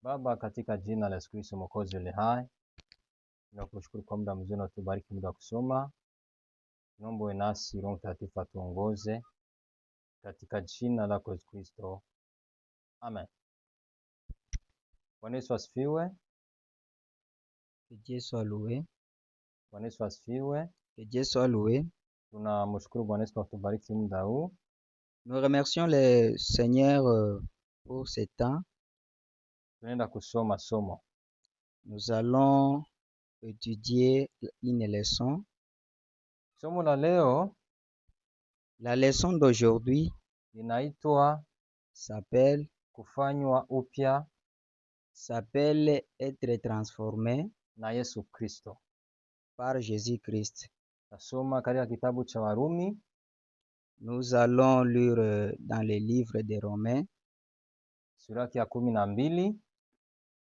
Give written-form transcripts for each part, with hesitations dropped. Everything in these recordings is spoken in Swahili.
Baba, katika jina la Yesu Kristo Mwokozi aliye hai, tunakushukuru kwa muda mzuri na tubariki muda wa kusoma. Naomba uwe nasi, Roho Mtakatifu atuongoze katika jina la Yesu Kristo. Amen. Bwana Yesu asifiwe. Que Dieu soit loué. Bwana Yesu asifiwe. Que Dieu soit loué. Tunamshukuru Bwana Yesu kwa kutubariki muda huu. Nous remercions le Seigneur pour ce temps. Tunaenda kusoma somo. Nous allons étudier une leçon. Somo la leo La leçon d'aujourd'hui linaitwa s'appelle être transformé na Yesu Kristo. par Jésus-Christ. Tasoma katika kitabu cha Warumi. Nous allons lire dans le livre des Romains, Sura ya 12,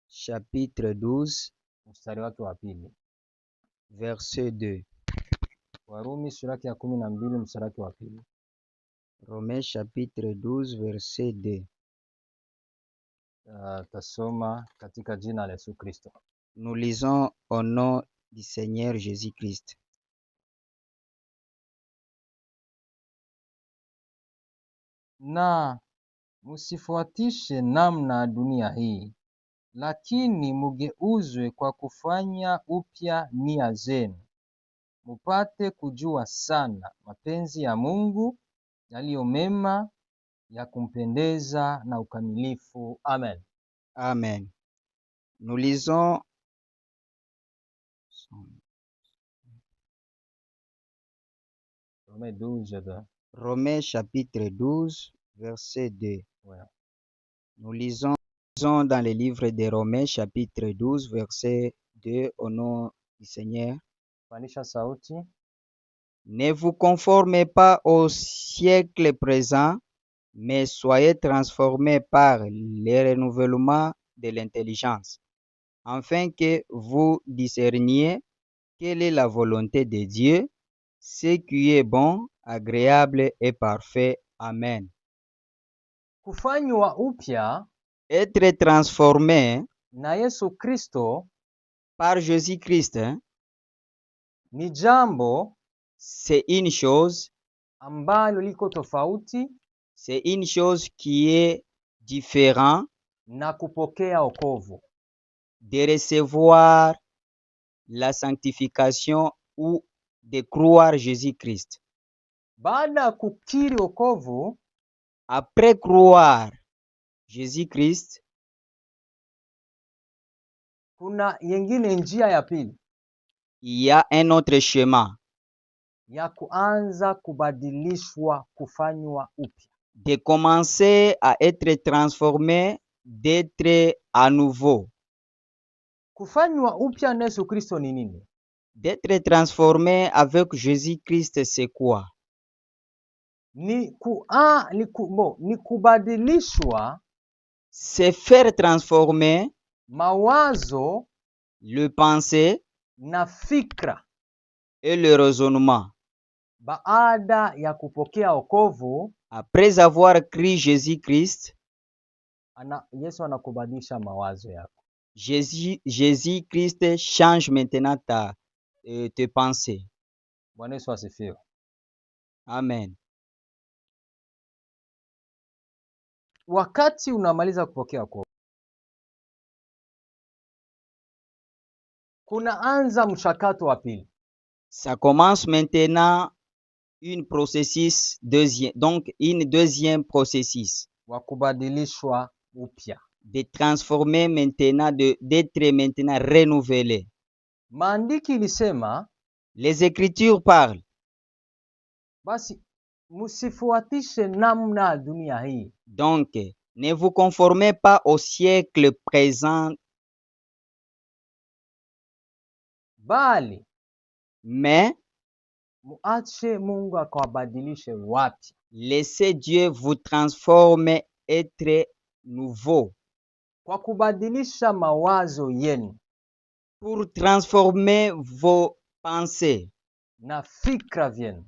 chapitre 12, mstari wake wa pili. verset 2. Warumi sura ya 12 mstari wake wa pili. Romains chapitre 12, verset 2. Tasoma katika jina la Yesu Kristo. Nous lisons au nom du Seigneur Jésus-Christ. Na msifuatishe namna dunia hii, lakini mugeuzwe kwa kufanya upya nia zenu, mupate kujua sana mapenzi ya Mungu yaliyo mema, ya kumpendeza na ukamilifu. Amen. Amen. Nous lisons Romains chapitre 12, verset 2. Ouais. Nous lisons dans le livre de Romains chapitre 12, verset 2 au nom du Seigneur. Panisha sauti. Ne vous conformez pas au siècle présent, mais soyez transformés par le renouvellement de l'intelligence, afin que vous discerniez quelle est la volonté de Dieu, ce qui est bon, agréable et parfait. Amen. Kufanywa upya Être transformé na Yesu Kristo par Jésus-Christ, ni jambo c'est une chose, ambalo liko tofauti c'est une chose qui est différente na kupokea wokovu, de recevoir la sanctification ou de croire Jésus-Christ. Baada ya kukiri wokovu, Après croire Jésus-Christ, kuna yengine njia ya pili il y a un autre chemin ya kuanza kubadilishwa, kufanywa upya. de commencer à être transformé, d'être à nouveau. Kufanywa upya na Yesu Kristo ni nini? D'être transformé avec Jésus-Christ, c'est quoi? Ni kubadilishwa C'est faire transformer mawazo, le pensée na fikra et le raisonnement. Baada ya kupokea wokovu, après avoir cru Jésus-Christ, Yesu anakubadilisha mawazo yako. Jésus-Christ change maintenant tes pensées. Bwana Yesu asifiwe. Amen. Wakati unamaliza kupokea wokovu, kunaanza mchakato wa pili. Ça commence maintenant une deuxième processus. Wa kubadilishwa upya. De transformer maintenant, d'être maintenant renouvelé. Maandiki ilisema, les Écritures parlent. Basi msifuatishe namna dunia hii. Donc, ne vous conformez pas au siècle présent, bali mais muache Mungu akawabadilishe wapya. Laissez Dieu vous transformer, être nouveau. Kwa kubadilisha mawazo yenu. Pour transformer vos pensées. Na fikra vyenu.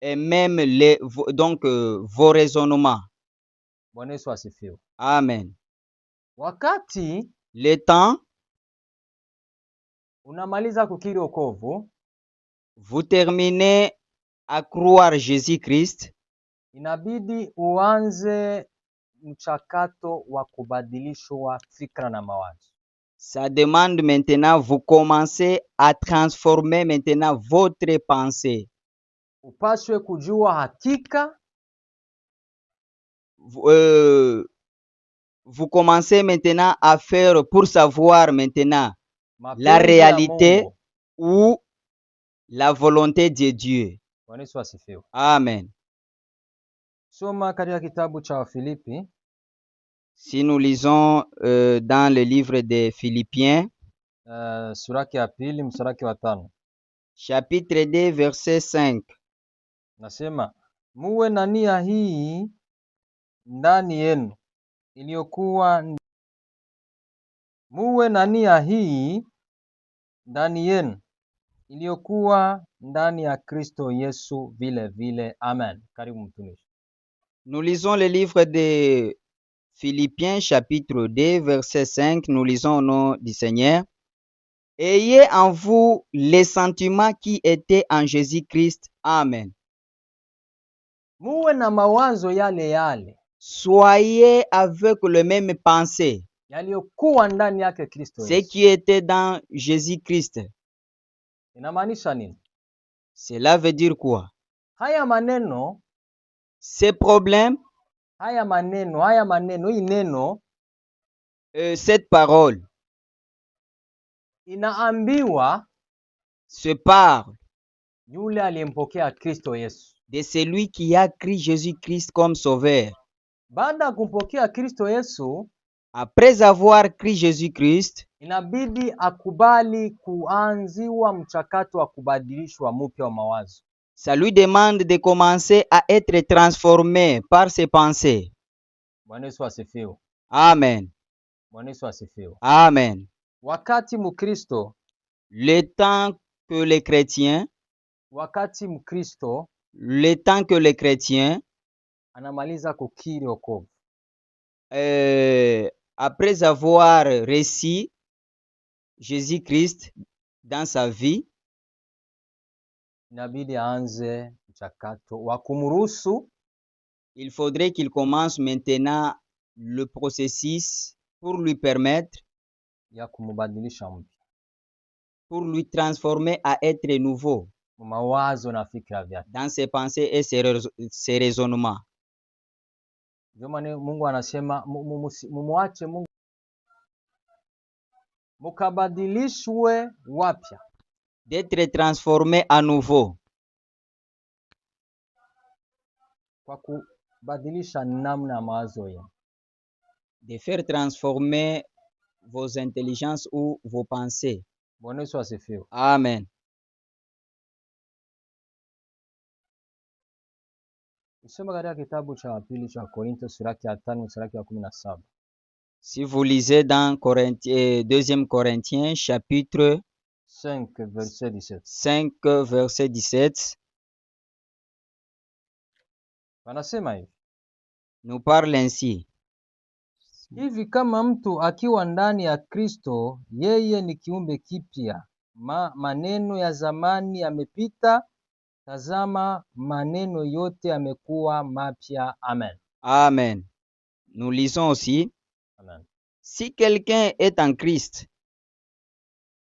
Et même vos raisonnements. Bwana Yesu asifiwe. Amen. Wakati le temps, unamaliza kukiri wokovu, vous terminez à croire Jésus-Christ, inabidi uanze mchakato wa kubadilishwa fikra na mawazo. ça demande maintenant, vous commencez à transformer maintenant votre pensée. Upashwe kujua hakika, Vous commencez maintenant à faire pour savoir maintenant la mapenzi ya réalité Mungu. ou la volonté de Dieu. Bwana Yesu asifiwe. Amen. Soma katika kitabu cha Wafilipi Si nous lisons dans le livre des Philippiens, suraki ya pili mstari wa 5, chapitre 2, verset 5. nasema muwe na nia hii ndani yenu iliyokuwa ndani ya Kristo Yesu vile vile. Amen. Karibu mtumishi. Nous lisons le livre de Philippiens, chapitre 2, verset 5. Nous lisons au nom du Seigneur. Ayez en vous les sentiments qui étaient en Jésus-Christ. Amen. Muwe na mawazo yale yale Soyez avec le même pensée, yaliyokuwa ndani yake Kristo ce Yesu. qui était dans Jésus-Christ. Inamaanisha nini? Cela veut dire quoi? Haya maneno, Ces problèmes, hii neno cette parole inaambiwa se parle yule aliyempokea Kristo Yesu. de celui qui a cru Jésus-Christ comme sauveur. Baada ya kumpokea Kristo Yesu, Après avoir cru Jésus-Christ, inabidi akubali kuanziwa mchakato wa kubadilishwa mpya wa mawazo. ça lui demande de commencer à être transformé par ses pensées. Bwana Yesu asifiwe. Amen. Bwana Yesu asifiwe. Amen. Wakati Mkristo Le temps que les chrétiens, anamaliza kukiri wokovu, après avoir reçu Jésus-Christ dans sa vie, inabidi aanze mchakato wa kumruhusu, il faudrait qu'il commence maintenant le processus pour lui permettre, ya kumbadilisha mpya, pour lui transformer à être nouveau mawazo na fikra vyake, dans ses pensées et ses raisonnements. Ndio maana Mungu anasema mumuache Mungu, mukabadilishwe wapya, d'être transformé à nouveau, kwa kubadilisha namna ya mawazo yenu, de faire transformer vos intelligences ou vos pensées. Bwana Yesu asifiwe. Amen. Usoma katika kitabu cha pili cha Korintho sura ya 5 mstari wa 17. Si vous lisez dans 2 Corinthiens chapitre 5 verset 17. 5 verset 17, Wanasema hivi: nous parle ainsi. Hivi kama mtu akiwa ndani ya Kristo, yeye ni kiumbe kipya. Maneno ya zamani yamepita, tazama maneno yote yamekuwa mapya. Amen. Amen. Nous lisons aussi. Amen. Si quelqu'un est en Christ,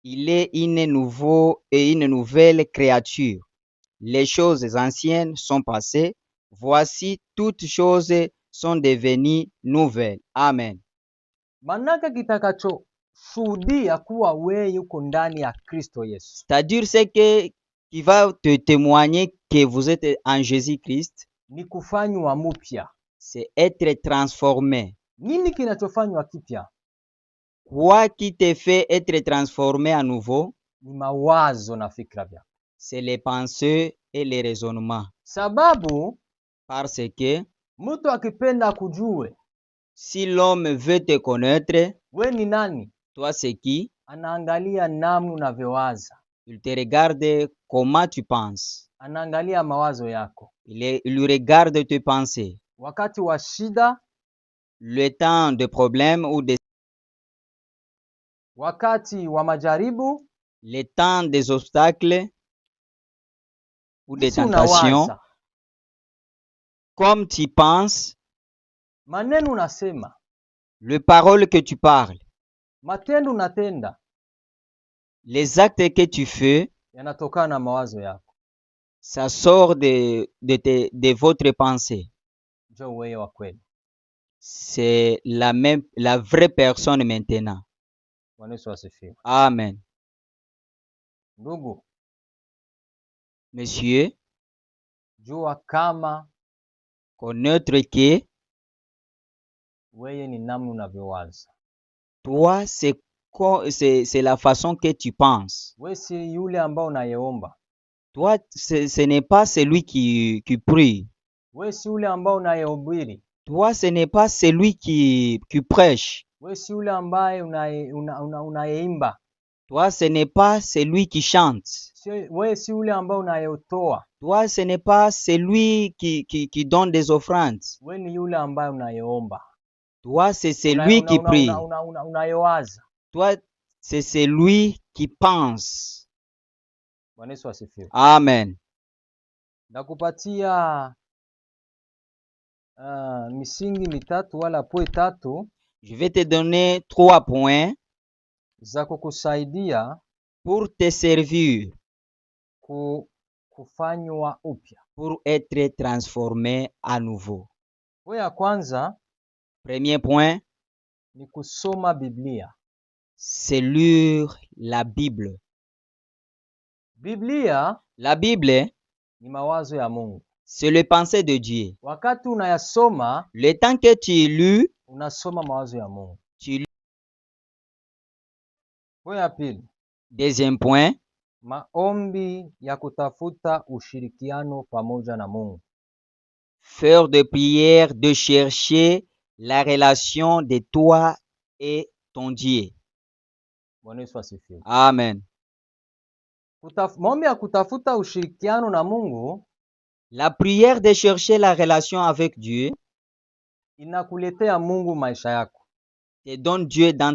il est une nouvelle créature. Les choses anciennes sont passées. Voici, toutes choses sont devenues nouvelles. Amen. Manaka kitakachoshuhudia kuwa wewe yuko ndani ya Kristo Yesu, C'est-à-dire ce qui va te témoigner que vous êtes en Jésus-Christ, ni kufanywa mpya. c'est être transformé. Nini kinachofanywa kipya? Quoi qui te fait être transformé à nouveau? Ni mawazo na fikra vyako. C'est les pensées et les raisonnements. Sababu Parce que mtu akipenda kujue si l'homme veut te connaître, we ni nani, toi c'est qui, anaangalia namna unavyowaza, il te regarde comment tu penses. anaangalia mawazo yako. Il regarde tes pensées. Wakati wa shida, Le temps de problème ou de wakati wa majaribu, les temps des obstacles ou des jinsi tentations, unawaza, comme tu penses, maneno unasema, les paroles que tu parles, matendo unatenda, les actes que tu fais, yanatokana na mawazo yako. ça sort de votre pensée. Njoo wewe wa kweli. C'est la vraie personne maintenant. Bwana Yesu asifiwe. Amen. Ndugu, Monsieur, jua kama connaître que wewe ni namna unavyowaza. toi, c'est la façon que tu penses. Wewe si yule ambao unayeomba. Toi, ce n'est pas celui qui prie. Wewe si yule ambao unayehubiri. Toi, ce n'est pas celui qui prêche. Wewe si yule ambaye unayeimba. Toi, ce n'est pas celui qui chante. Wewe si yule ambao unayotoa. Toi, ce n'est pas celui qui donne des offrandes. Wewe ni yule ambaye unayeomba. Toi, c'est celui qui prie. Unayowaza. Toi, c'est celui qui pense. Bwana Yesu asifiwe. Amen. Nakupatia misingi mitatu wala point tatu. Je vais te donner 3 points za kukusaidia pour te servir, kufanywa upya, pour être transformé à nouveau. Kwa ya kwanza, premier point, ni kusoma Biblia. C'est lire la Bible. Biblia, la Bible, ni mawazo ya Mungu. C'est le pensée de Dieu. Wakati unayasoma, le temps que tu lis, unasoma mawazo ya Mungu. Tu lis. Kwa ya pili, deuxième point, maombi ya kutafuta ushirikiano pamoja na Mungu. Faire de prières, de chercher la relation de toi et ton Dieu. Bwana Yesu asifiwe. Amen. Maombi ya kutafuta ushirikiano na Mungu, la prière de chercher la relation avec Dieu, inakuletea Mungu maisha yako. Te donne Dieu dans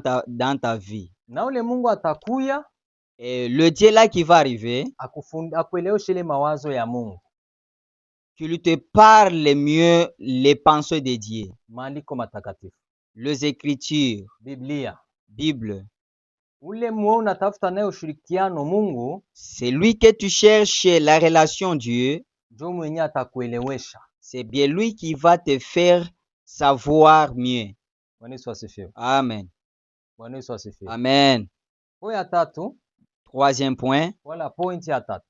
ta vie. Na ule Mungu atakuya, et le Dieu là qui va arriver, akueleweshe ile mawazo ya Mungu. Qu'il te parle mieux les pensées de Dieu. Maandiko matakatifu. Les Écritures. Biblia. Bible. Ule muone unatafuta naye ushirikiano Mungu, c'est lui que tu cherches la relation Dieu. Ndio mwenye atakuelewesha. C'est bien lui qui va te faire savoir mieux. Bwana Yesu asifiwe. Amen. Bwana Yesu asifiwe. Amen. Point ya tatu. Troisième point. Voilà, point ya tatu.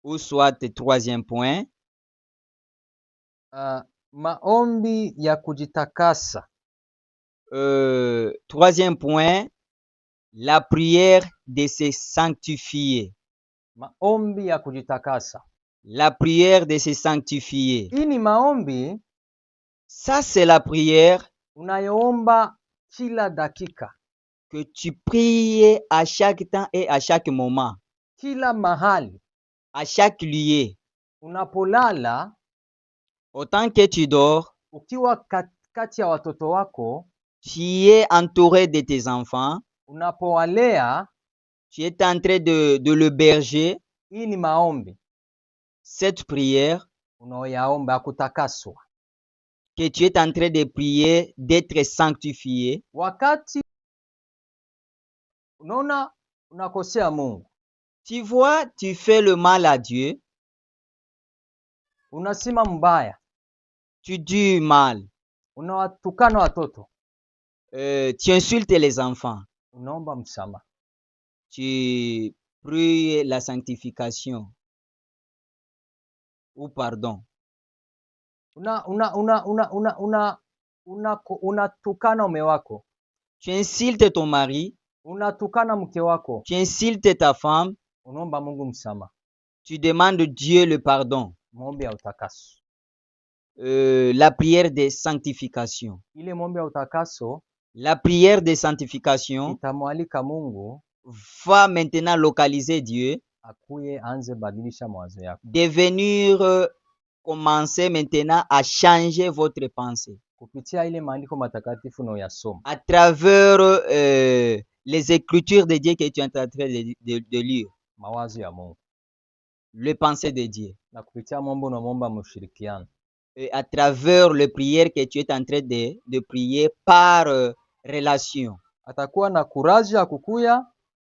Ou soit troisième point. Maombi ya kujitakasa. Troisième point. La prière de se sanctifier. Maombi ya kujitakasa. La prière de se sanctifier. Hii ni maombi. Ça c'est la prière. Unayoomba kila dakika. Que tu pries à chaque temps et à chaque moment. Kila mahali. À chaque lieu. Unapolala. Autant que tu dors. Ukiwa kati ya watoto wako. Tu es entouré de tes enfants. Unapowalea. Tu es en train de le berger. Hii ni maombi. Cette prière. Unaoyaomba ya kutakaswa. Que tu es en train de prier, d'être sanctifié. Wakati unaona unakosea Mungu. Tu vois, tu fais le mal à Dieu. Unasema mbaya. Tu dis mal. Unawatukana watoto. Tu insultes les enfants. Unaomba msamaha. Tu pries la sanctification. Ou pardon. Unatukana mume wako. Tu insultes ton mari. Unatukana mke wako. Tu insultes ta femme. Unaomba Mungu msamaha. Tu demandes Dieu le pardon. Maombi ya utakaso. La prière de sanctification. Ile maombi ya utakaso. La prière de sanctification. Itamwalika Mungu. Va maintenant localiser Dieu. Akuye anze badilisha mawazo yako. Devenir commencer maintenant à changer votre pensée. Kupitia ile maandiko matakatifu na uyasoma. À travers les écritures de Dieu que tu es en train de lire, mawazo ya Mungu, les pensées de Dieu. na kupitia mambo unamwomba mshirikiano. Et à travers les prières que tu es en train de prier par relation. Atakuwa na courage ya kukuya,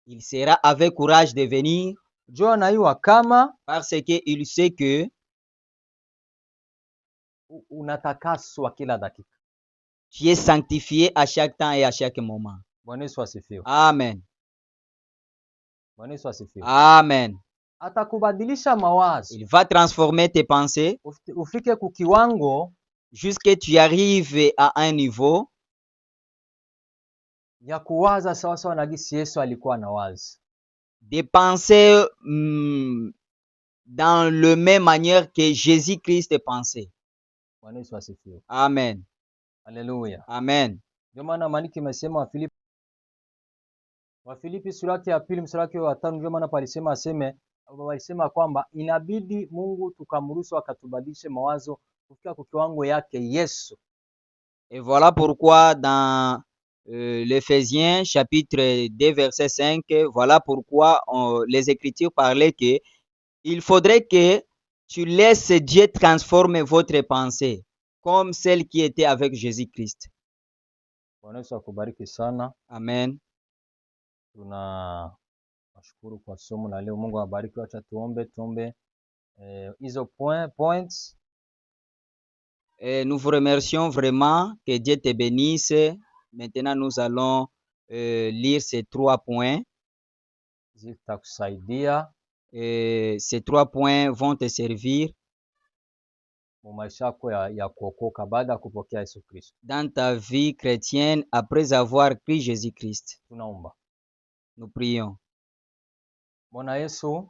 Il sera avec courage de venir jua anaiwa kama parce qu'il sait que unatakaswa kila dakika. tu es sanctifié à chaque temps et à chaque moment. Bwana Yesu asifiwe. Amen. Bwana Yesu asifiwe. Amen. Atakubadilisha mawazo. Il va transformer tes pensées Ufike kukiwango jusqu'à tu arrives à un niveau ya kuwaza sawa sawa na gisi Yesu alikuwa anawaza. de penser dans la même manière que Jésus-Christ pensait. Bwana Yesu asifiwe. Amen. Haleluya. Amen. Ndio maana maandiko imesema Wafilipi sura yake ya 2 mstari wake wa 5, ndio maana walisema kwamba inabidi Mungu tukamruhusu akatubadilishe mawazo kufika kwa kiwango yake Yesu. Et voilà pourquoi dans l'Éphésiens chapitre 2 verset 5, voilà pourquoi les Écritures parlaient que il faudrait que tu laisses Dieu transformer votre pensée comme celle qui était avec Jésus-Christ. Bwana Yesu akubariki sana. Amen. Tunashukuru kwa somo la leo. Mungu awabariki. Acha tuombe hizo points. Et nous vous remercions vraiment, que Dieu te bénisse. Maintenant, nous allons lire ces 3 points. Zitakusaidia. Et ces 3 points vont te servir mu maisha yako ya kuokoka baada ya kupokea Yesu Kristo. Dans ta vie chrétienne après avoir pris Jésus-Christ. Tunaomba. Nous prions. Bwana Yesu,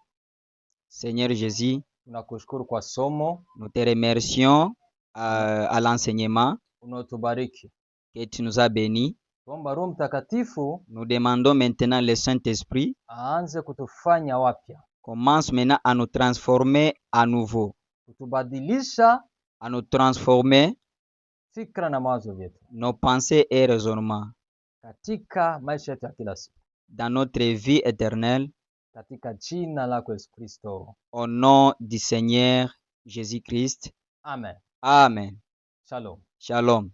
Seigneur Jésus, tunakushukuru kwa somo. Nous te remercions à l'enseignement unaotubariki que tu nous as bénis. Tuomba Roho Mtakatifu Nous demandons maintenant le Saint-Esprit aanze kutufanya wapya, commence maintenant à nous transformer à nouveau, kutubadilisha, à nous transformer fikra na mawazo yetu nos pensées et raisonnements katika maisha yetu ya kila siku, dans notre vie éternelle, katika jina lako Yesu Kristo. au nom du Seigneur Jésus-Christ. Amen. Amen. Shalom. Shalom.